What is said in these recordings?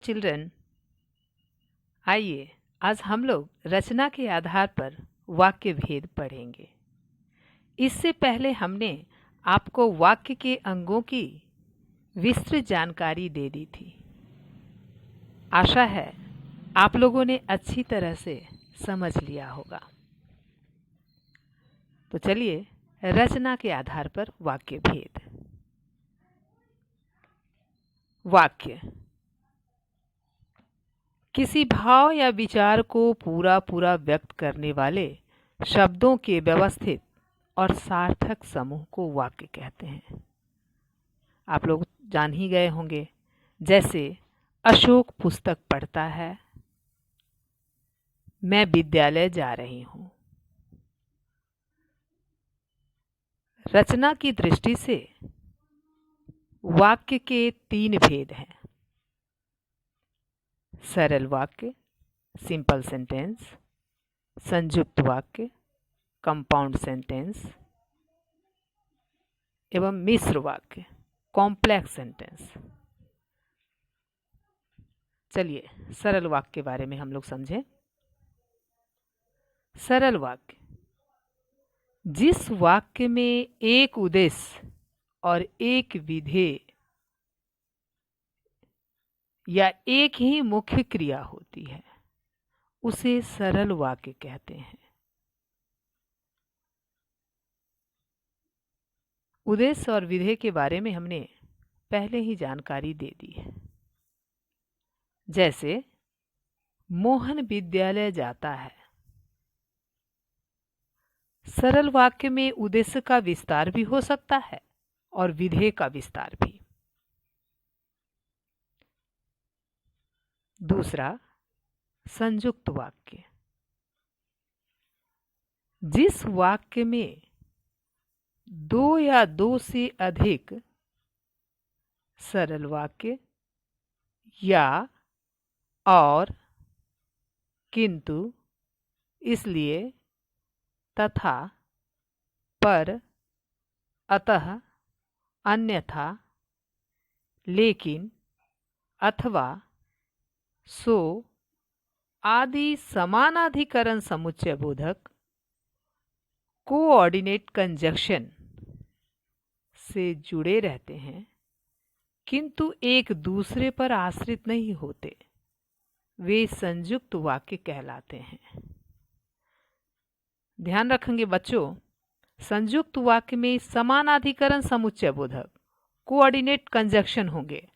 Children, आइए आज हम लोग रचना के आधार पर वाक्य भेद पढ़ेंगे। इससे पहले हमने आपको वाक्य के अंगों की विस्तृत जानकारी दे दी थी। आशा है आप लोगों ने अच्छी तरह से समझ लिया होगा। तो चलिए रचना के आधार पर वाक्य भेद। वाक्य किसी भाव या विचार को पूरा व्यक्त करने वाले शब्दों के व्यवस्थित और सार्थक समूह को वाक्य कहते हैं। आप लोग जान ही गए होंगे, जैसे अशोक पुस्तक पढ़ता है, मैं विद्यालय जा रही हूँ। रचना की दृष्टि से वाक्य के 3 भेद हैं: सरल वाक्य, सिंपल सेंटेंस, संयुक्त वाक्य, कंपाउंड सेंटेंस एवं मिश्र वाक्य, कॉम्प्लेक्स सेंटेंस। चलिए सरल वाक्य के बारे में हम लोग समझें। सरल वाक्य जिस वाक्य में एक उद्देश्य और एक विधेय या एक ही मुख्य क्रिया होती है, उसे सरल वाक्य कहते हैं। उद्देश्य और विधेय के बारे में हमने पहले ही जानकारी दे दी है। जैसे मोहन विद्यालय जाता है। सरल वाक्य में उद्देश्य का विस्तार भी हो सकता है और विधेय का विस्तार भी। दूसरा, संयुक्त वाक्य जिस वाक्य में 2 या 2 से अधिक सरल वाक्य या और, किंतु, इसलिए, तथा, पर, अतः, अन्यथा, लेकिन, अथवा, सो आदि समानाधिकरण समुच्चय बोधक कोऑर्डिनेट कंजक्शन से जुड़े रहते हैं, किंतु एक दूसरे पर आश्रित नहीं होते, वे संयुक्त वाक्य कहलाते हैं। ध्यान रखेंगे बच्चों, संयुक्त वाक्य में समानाधिकरण समुच्चय बोधक कोऑर्डिनेट कंजक्शन होंगे,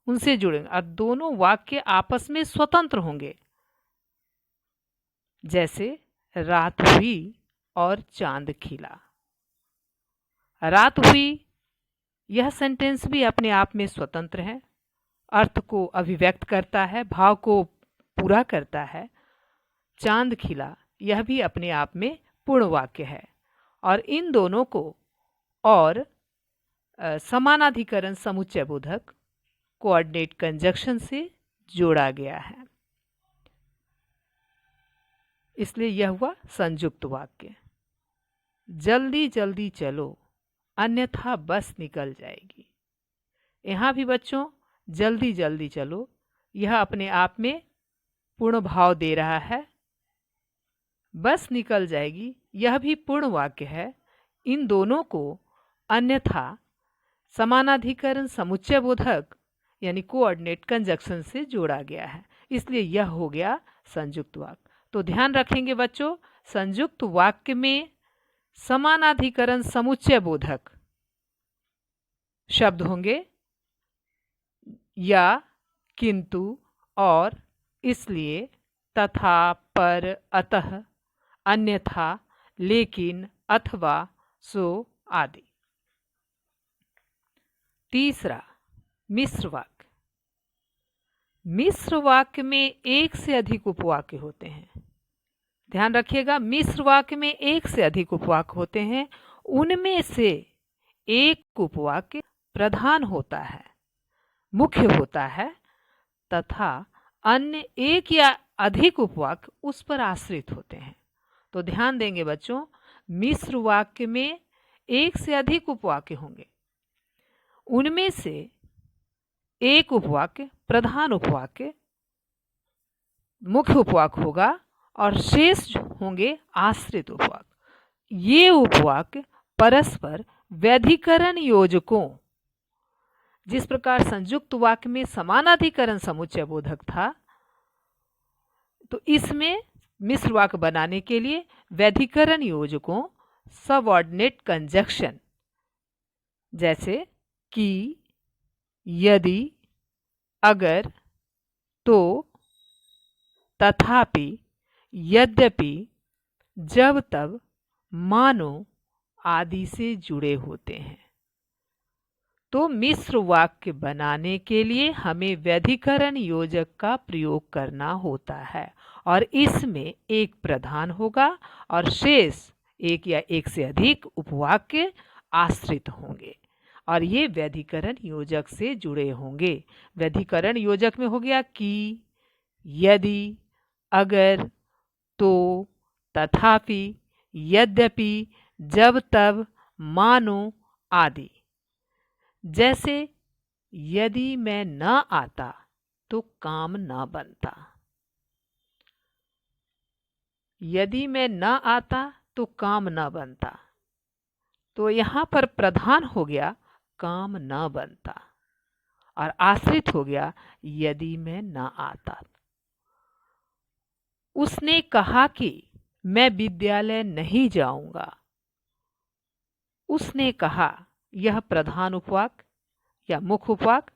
उनसे जुड़ेंगे और दोनों वाक्य आपस में स्वतंत्र होंगे। जैसे रात हुई और चांद खिला। रात हुई यह सेंटेंस भी अपने आप में स्वतंत्र है, अर्थ को अभिव्यक्त करता है, भाव को पूरा करता है। चांद खिला यह भी अपने आप में पूर्ण वाक्य है और इन दोनों को और समानाधिकरण समुच्चय बोधक कोऑर्डिनेट कंजक्शन से जोड़ा गया है, इसलिए यह हुआ संयुक्त वाक्य। जल्दी जल्दी चलो अन्यथा बस निकल जाएगी। यहाँ भी बच्चों जल्दी जल्दी चलो यह अपने आप में पूर्ण भाव दे रहा है। बस निकल जाएगी यह भी पूर्ण वाक्य है। इन दोनों को अन्यथा समानाधिकरण समुच्चय बोधक यानी कोऑर्डिनेट कंजक्शन से जोड़ा गया है, इसलिए यह हो गया संयुक्त वाक्य। तो ध्यान रखेंगे बच्चों, संयुक्त वाक्य में समानाधिकरण समुच्चय बोधक शब्द होंगे या, किंतु, और, इसलिए, तथा, पर, अतः, अन्यथा, लेकिन, अथवा, सो आदि। तीसरा, मिश्र वाक्य। मिश्र वाक्य में एक से अधिक उपवाक्य होते हैं। ध्यान रखिएगा, मिश्र वाक्य में एक से अधिक उपवाक्य होते हैं। उनमें से एक उपवाक्य प्रधान होता है, मुख्य होता है, तथा अन्य एक या अधिक उपवाक्य उस पर आश्रित होते हैं। तो ध्यान देंगे बच्चों, मिश्र वाक्य में एक से अधिक उपवाक्य होंगे। उनमें से एक उपवाक्य प्रधान उपवाक्य मुख्य उपवाक्य होगा और शेष होंगे आश्रित उपवाक्य। ये उपवाक्य परस्पर व्यधिकरण योजकों, जिस प्रकार संयुक्त वाक्य में समानाधिकरण समुच्चय बोधक था, तो इसमें मिश्र वाक्य बनाने के लिए व्यधिकरण योजकों सबऑर्डिनेट कंजक्शन जैसे कि, यदि, अगर, तो, तथापि, यद्यपि, जब तब, मानो आदि से जुड़े होते हैं। तो मिश्र वाक्य बनाने के लिए हमें व्यधिकरण योजक का प्रयोग करना होता है और इसमें एक प्रधान होगा और शेष एक या एक से अधिक उपवाक्य आश्रित होंगे और ये व्यधिकरण योजक से जुड़े होंगे। व्यधिकरण योजक में हो गया कि, यदि, अगर, तो, तथापि, यद्यपि, जब तब, मानो आदि। जैसे यदि मैं न आता तो काम न बनता, यदि मैं न आता तो काम न बनता। तो यहां पर प्रधान हो गया काम न बनता और आश्रित हो गया यदि मैं न आता। उसने कहा कि मैं विद्यालय नहीं जाऊंगा। उसने कहा, यह प्रधान उपवाक्य या मुख्य उपवाक्य।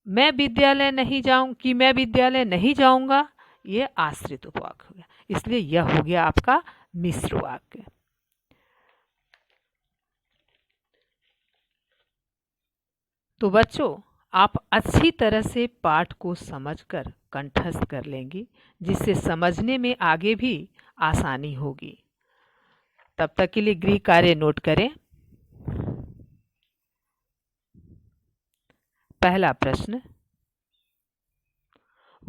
मैं विद्यालय नहीं जाऊंगा, यह आश्रित उपवाक्य हो गया। इसलिए यह हो गया आपका मिश्र वाक्य। तो बच्चों, आप अच्छी तरह से पाठ को समझकर कंठस्थ कर लेंगी, जिससे समझने में आगे भी आसानी होगी। तब तक के लिए गृह कार्य नोट करें। पहला प्रश्न,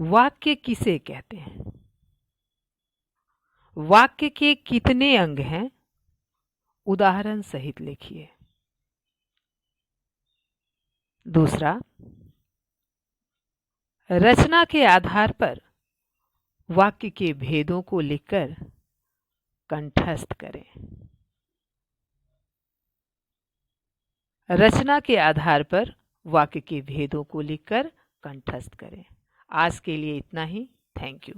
वाक्य किसे कहते हैं? वाक्य के कितने अंग हैं? उदाहरण सहित लिखिए। दूसरा, रचना के आधार पर वाक्य के भेदों को लिखकर कंठस्थ करें। रचना के आधार पर वाक्य के भेदों को लिखकर कंठस्थ करें। आज के लिए इतना ही। Thank you.